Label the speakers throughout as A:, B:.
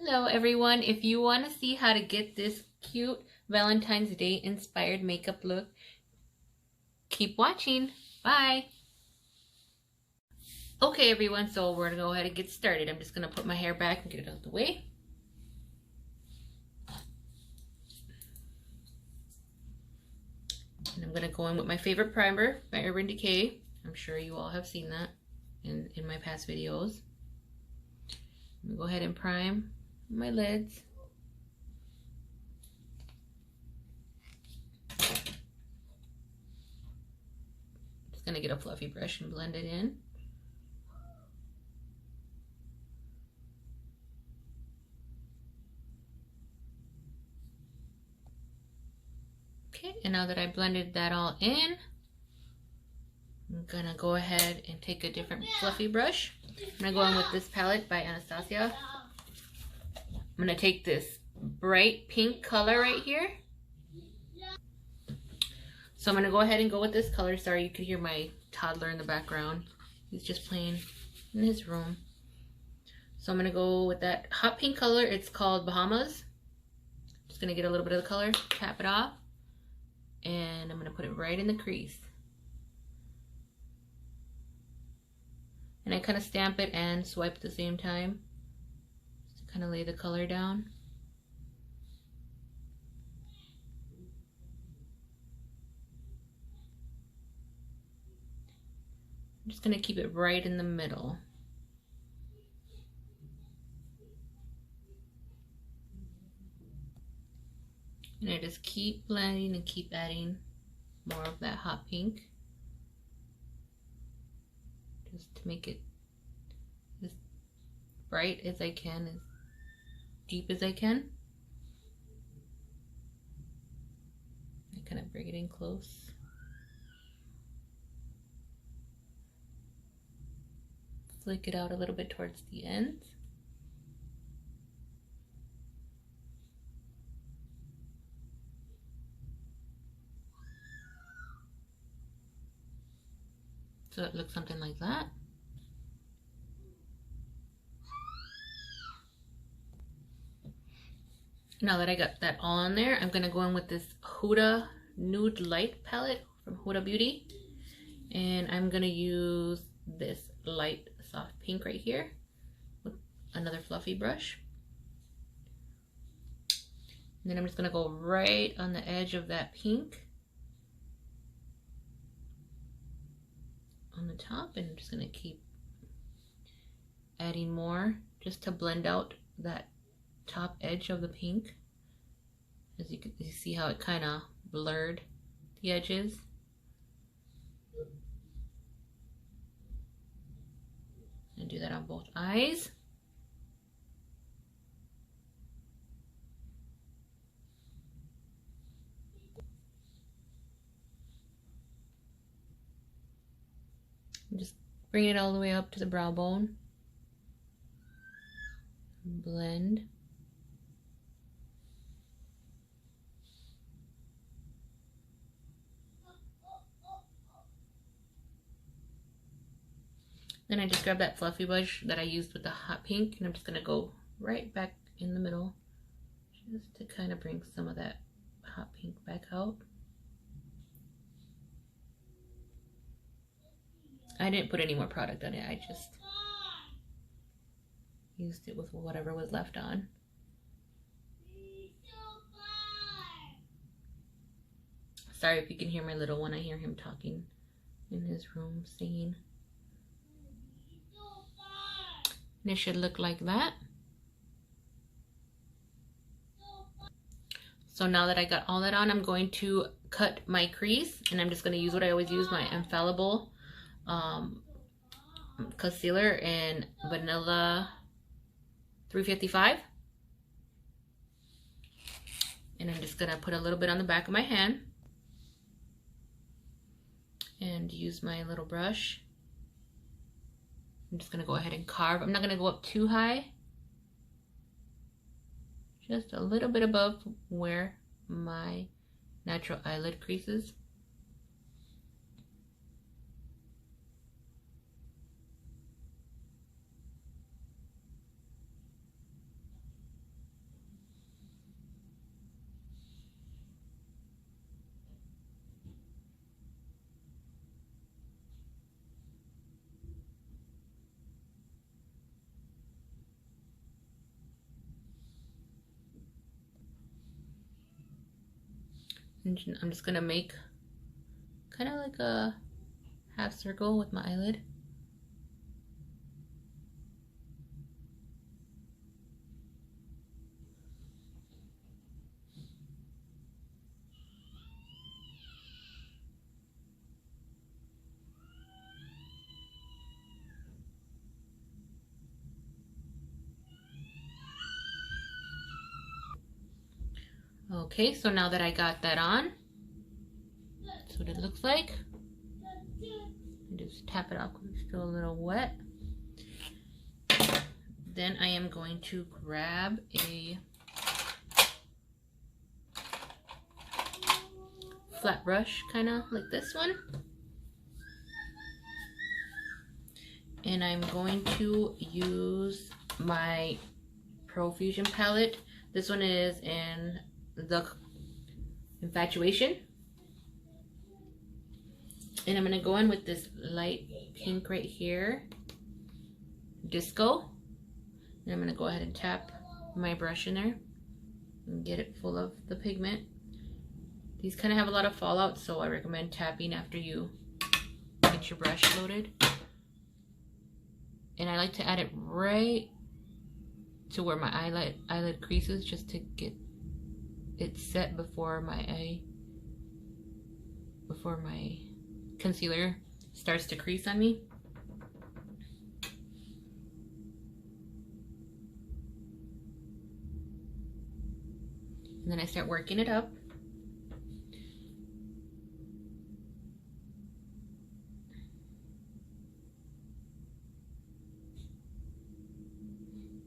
A: Hello everyone, if you want to see how to get this cute Valentine's Day inspired makeup look, keep watching. Bye! Okay everyone, so we're going to go ahead and get started. I'm just going to put my hair back and get it out of the way. And I'm going to go in with my favorite primer by Urban Decay. I'm sure you all have seen that in my past videos. I'm going to go ahead and prime my lids. Just going to get a fluffy brush and blend it in. Okay, and now that I blended that all in, I'm gonna go ahead and take a different fluffy brush. I'm gonna go in with this palette by Anastasia. I'm gonna take this bright pink color right here. So I'm gonna go ahead and go with this color. Sorry, you could hear my toddler in the background. He's just playing in his room. So I'm gonna go with that hot pink color. It's called Bahamas. Just gonna get a little bit of the color, tap it off, and I'm gonna put it right in the crease. And I kind of stamp it and swipe at the same time, just to kind of lay the color down. I'm just going to keep it right in the middle. And I just keep blending and keep adding more of that hot pink, just to make it as bright as I can, as deep as I can. I kind of bring it in close. Flick it out a little bit towards the ends. So it looks something like that. Now that I got that all on there, I'm going to go in with this Huda Nude Light palette from Huda Beauty. And I'm going to use this light soft pink right here with another fluffy brush. And then I'm just going to go right on the edge of that pink on the top, and I'm just going to keep adding more just to blend out that top edge of the pink. As you can see how it kind of blurred the edges. And do that on both eyes. And just bring it all the way up to the brow bone. Blend. Then I just grab that fluffy brush that I used with the hot pink, and I'm just going to go right back in the middle just to kind of bring some of that hot pink back out. I didn't put any more product on it, I just used it with whatever was left on. Sorry if you can hear my little one, I hear him talking in his room, singing. And it should look like that. So now that I got all that on, I'm going to cut my crease, and I'm just going to use what I always use, my infallible concealer in Vanilla 355. And I'm just going to put a little bit on the back of my hand and use my little brush. I'm just going to go ahead and carve. I'm not going to go up too high. Just a little bit above where my natural eyelid creases. And I'm just gonna make kind of like a half circle with my eyelid. Okay, so now that I got that on, that's what it looks like. And just tap it off because it's still a little wet. Then I am going to grab a flat brush, kind of like this one. And I'm going to use my Profusion palette. This one is in the Infatuation. And I'm going to go in with this light pink right here, Disco. And I'm going to go ahead and tap my brush in there and get it full of the pigment. These kind of have a lot of fallout, so I recommend tapping after you get your brush loaded. And I like to add it right to where my eyelid creases, just to get it set before my concealer starts to crease on me. And then I start working it up.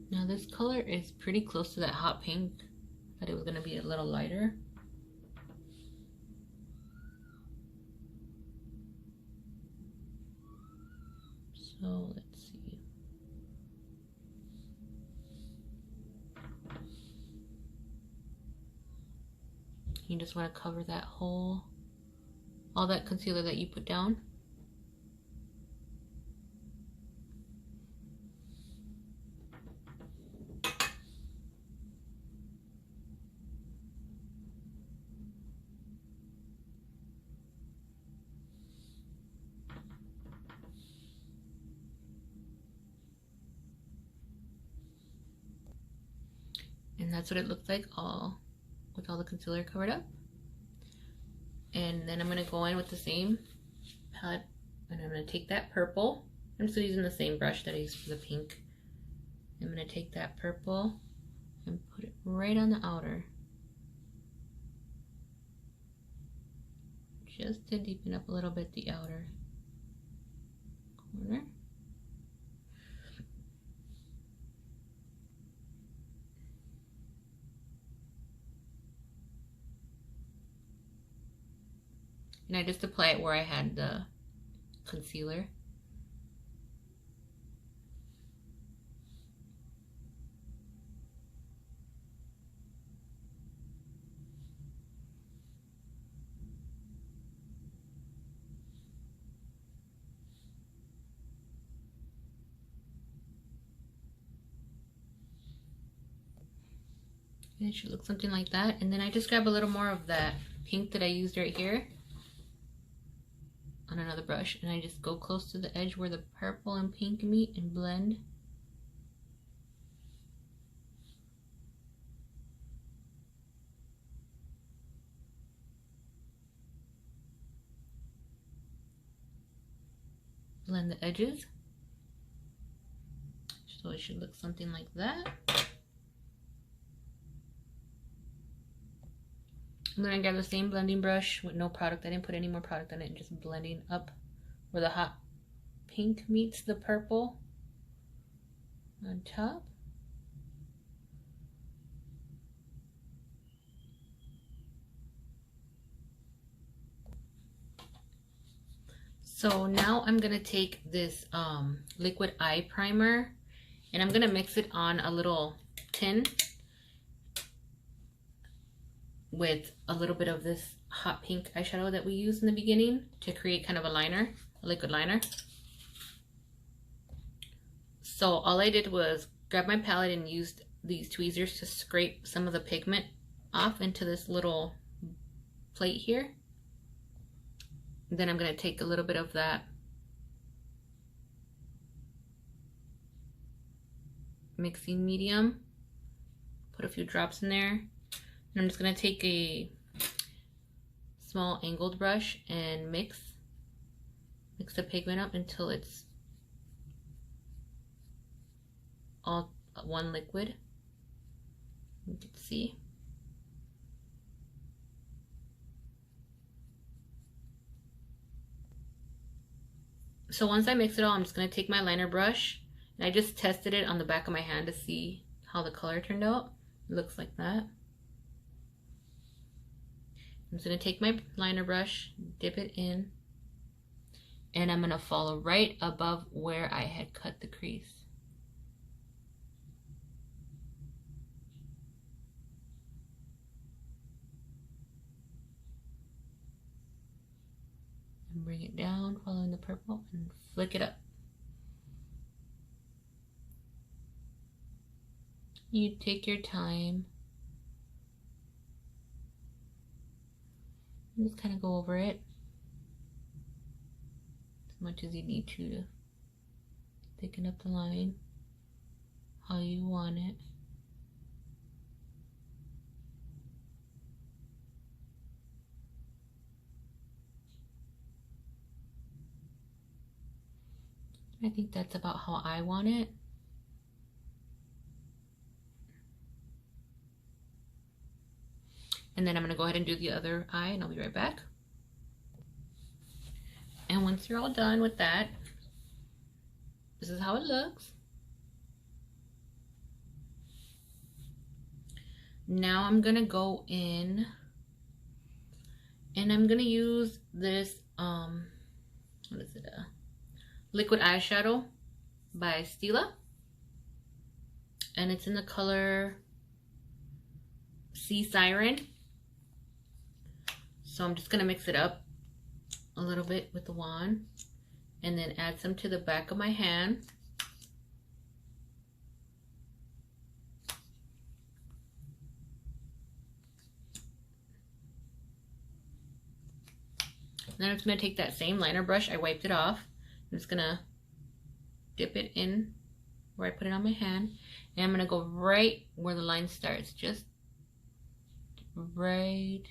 A: Now this color is pretty close to that hot pink. I thought it was going to be a little lighter. So let's see. You just want to cover that whole, all that concealer that you put down. And that's what it looks like, all with all the concealer covered up. And then I'm going to go in with the same palette, and I'm going to take that purple. I'm still using the same brush that I used for the pink. I'm going to take that purple and put it right on the outer, just to deepen up a little bit the outer corner. And I just apply it where I had the concealer. And it should look something like that. And then I just grab a little more of that pink that I used right here on another brush, and I just go close to the edge where the purple and pink meet and blend. Blend the edges. So it should look something like that. And then I grab the same blending brush with no product. I didn't put any more product on it, just blending up where the hot pink meets the purple on top. So now I'm gonna take this liquid eye primer, and I'm gonna mix it on a little tin with a little bit of this hot pink eyeshadow that we used in the beginning to create kind of a liner, a liquid liner. So all I did was grab my palette and used these tweezers to scrape some of the pigment off into this little plate here. Then I'm going to take a little bit of that mixing medium, put a few drops in there, and I'm just going to take a small angled brush and mix the pigment up until it's all one liquid. You can see. So once I mix it all, I'm just going to take my liner brush, and I just tested it on the back of my hand to see how the color turned out. It looks like that. I'm just going to take my liner brush, dip it in, and I'm going to follow right above where I had cut the crease. And bring it down, following the purple, and flick it up. You take your time. And just kind of go over it as much as you need to thicken up the line how you want it. I think that's about how I want it. And then I'm going to go ahead and do the other eye, and I'll be right back. And once you're all done with that, this is how it looks. Now I'm going to go in and I'm going to use this, what is it? Liquid eyeshadow by Stila. And it's in the color Sea Siren. So I'm just going to mix it up a little bit with the wand and then add some to the back of my hand. Then I'm just going to take that same liner brush, I wiped it off. I'm just going to dip it in where I put it on my hand. And I'm going to go right where the line starts, just right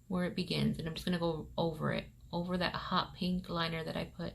A: where it begins. And I'm just going to go over it, over that hot pink liner that I put.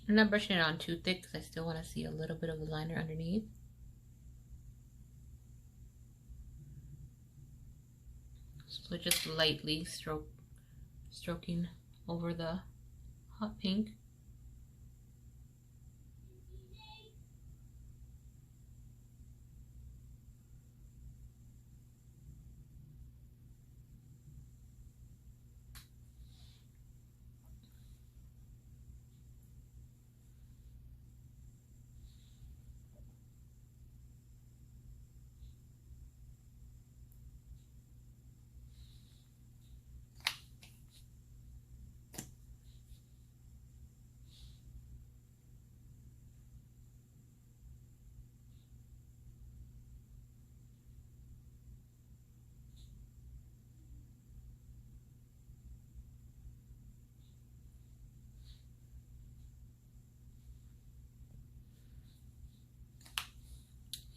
A: I'm not brushing it on too thick because I still want to see a little bit of the liner underneath. So just lightly stroking over the hot pink.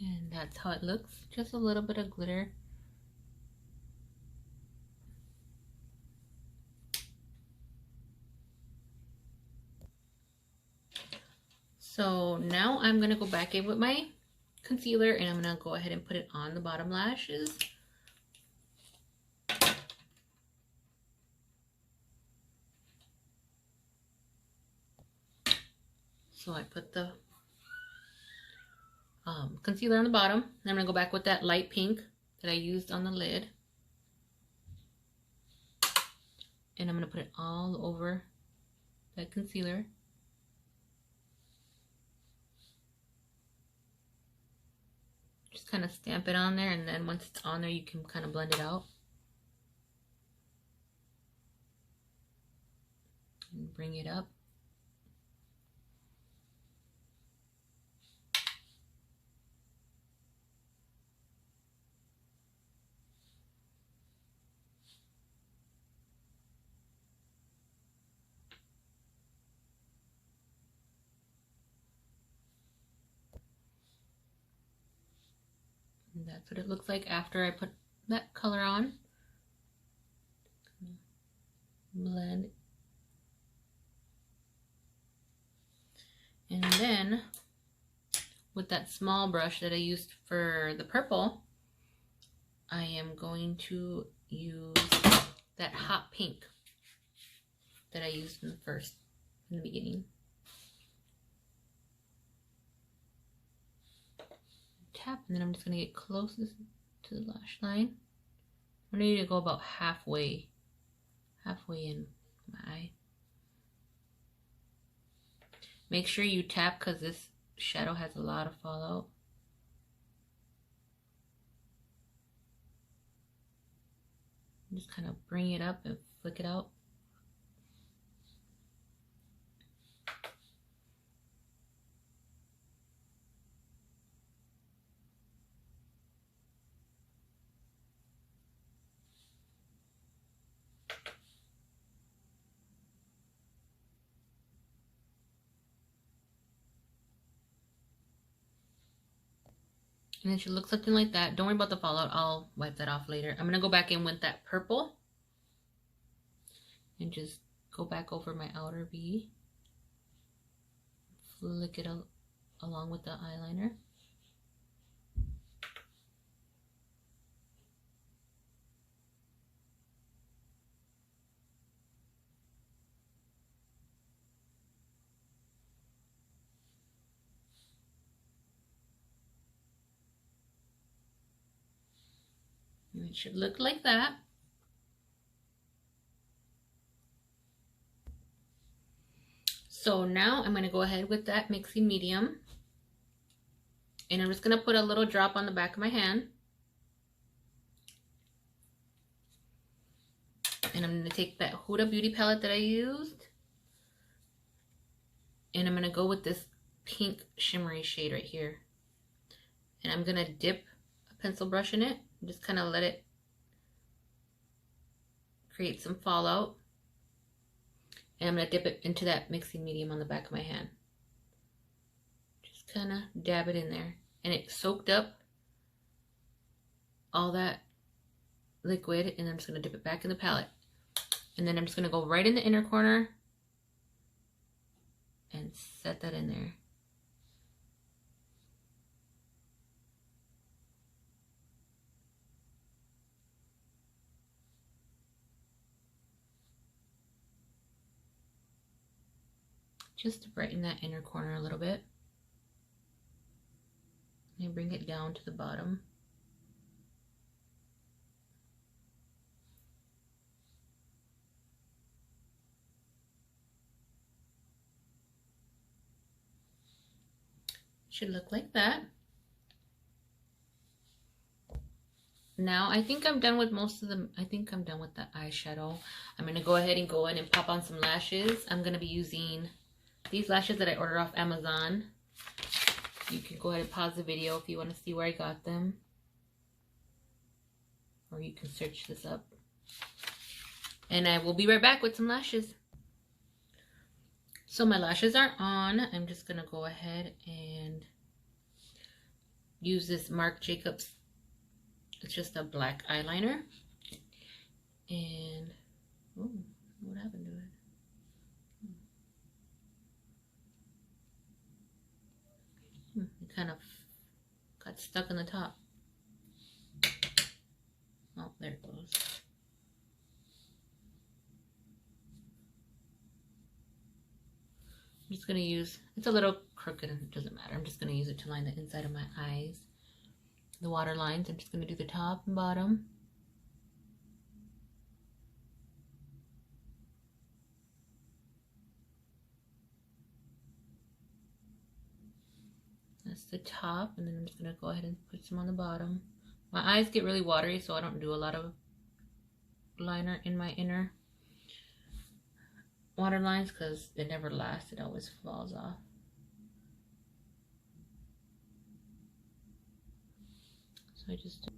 A: And that's how it looks, just a little bit of glitter. So now I'm going to go back in with my concealer and I'm going to go ahead and put it on the bottom lashes. So I put the concealer on the bottom. And I'm going to go back with that light pink that I used on the lid. And I'm going to put it all over that concealer. Just kind of stamp it on there, and then once it's on there, you can kind of blend it out. And bring it up. And that's what it looks like after I put that color on. Blend. And then with that small brush that I used for the purple, I am going to use that hot pink that I used in the beginning. Tap, and then I'm just going to get closest to the lash line. I need to go about halfway in my eye. Make sure you tap because this shadow has a lot of fallout. Just kind of bring it up and flick it out. And it should look something like that. Don't worry about the fallout. I'll wipe that off later. I'm going to go back in with that purple. And just go back over my outer V. Flick it along with the eyeliner. And it should look like that. So now I'm going to go ahead with that mixing medium. And I'm just going to put a little drop on the back of my hand. And I'm going to take that Huda Beauty palette that I used. And I'm going to go with this pink shimmery shade right here. And I'm going to dip a pencil brush in it. Just kind of let it create some fallout. And I'm going to dip it into that mixing medium on the back of my hand. Just kind of dab it in there. And it soaked up all that liquid. And I'm just going to dip it back in the palette. And then I'm just going to go right in the inner corner and set that in there. Just to brighten that inner corner a little bit. And bring it down to the bottom. Should look like that. Now I think I'm done with most of them. I think I'm done with the eyeshadow. I'm going to go ahead and go in and pop on some lashes. I'm going to be using these lashes that I ordered off Amazon. You can go ahead and pause the video if you want to see where I got them. Or you can search this up. And I will be right back with some lashes. So my lashes are on. I'm just going to go ahead and use this Marc Jacob. It's just a black eyeliner. And, oh, what happened to it? It kind of got stuck in the top. Oh, there it goes. I'm just going to use, it's a little crooked, it doesn't matter. I'm just going to use it to line the inside of my eyes. The water lines, I'm just going to do the top and bottom. That's the top, and then I'm just going to go ahead and put some on the bottom. My eyes get really watery, so I don't do a lot of liner in my inner water lines because it never lasts. It always falls off. So I just...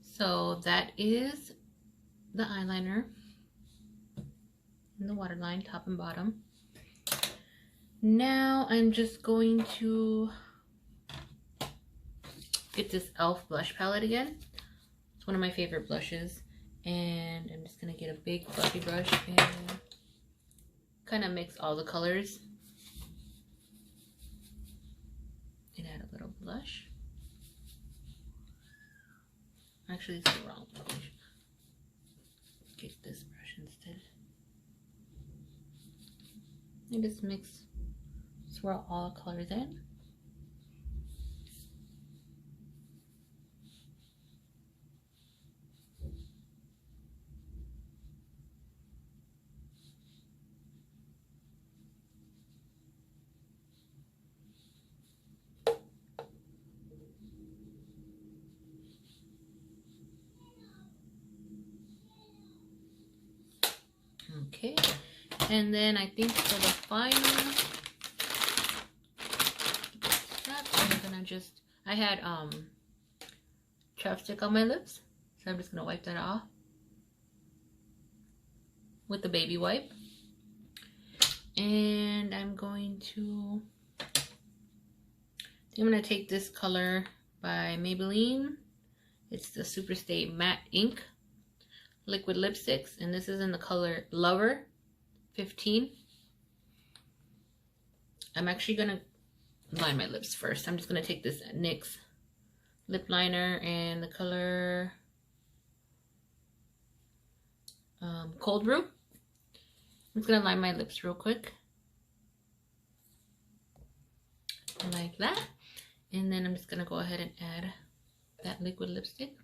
A: So that is the eyeliner and the waterline, top and bottom. Now I'm just going to get this e.l.f. blush palette again. It's one of my favorite blushes. And I'm just going to get a big fluffy brush and kind of mix all the colors. And add a little blush. Actually, it's the wrong brush. Get this brush instead. And just mix, swirl all the colors in. Okay, and then I think for the final step, I'm gonna just, I had chapstick on my lips, so I'm just gonna wipe that off with the baby wipe. And I'm going to, I'm gonna take this color by Maybelline. It's the Superstay Matte Ink liquid lipsticks, and this is in the color Lover 15. I'm actually gonna line my lips first. I'm just gonna take this NYX lip liner and the color Cold Brew. I'm just gonna line my lips real quick like that, and then I'm just gonna go ahead and add that liquid lipstick.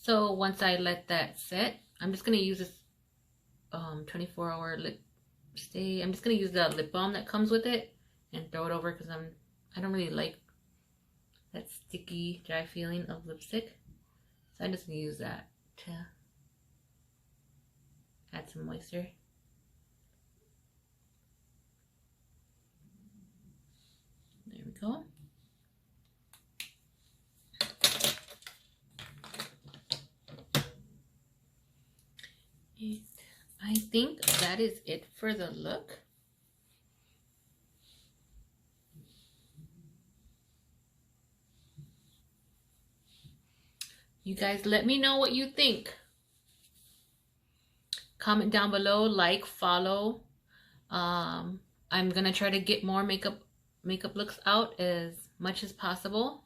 A: So once I let that set, I'm just going to use this 24-hour lip stay. I'm just going to use the lip balm that comes with it and throw it over because I don't really like that sticky, dry feeling of lipstick. So I'm just going to use that to add some moisture. There we go. I think that is it for the look. You guys let me know what you think. Comment down below, like, follow. I'm gonna try to get more makeup looks out as much as possible.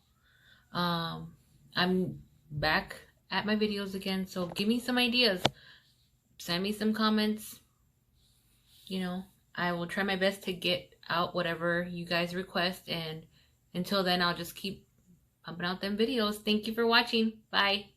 A: I'm back at my videos again, so give me some ideas. Send me some comments. You know, I will try my best to get out whatever you guys request, and until then I'll just keep pumping out them videos. Thank you for watching. Bye.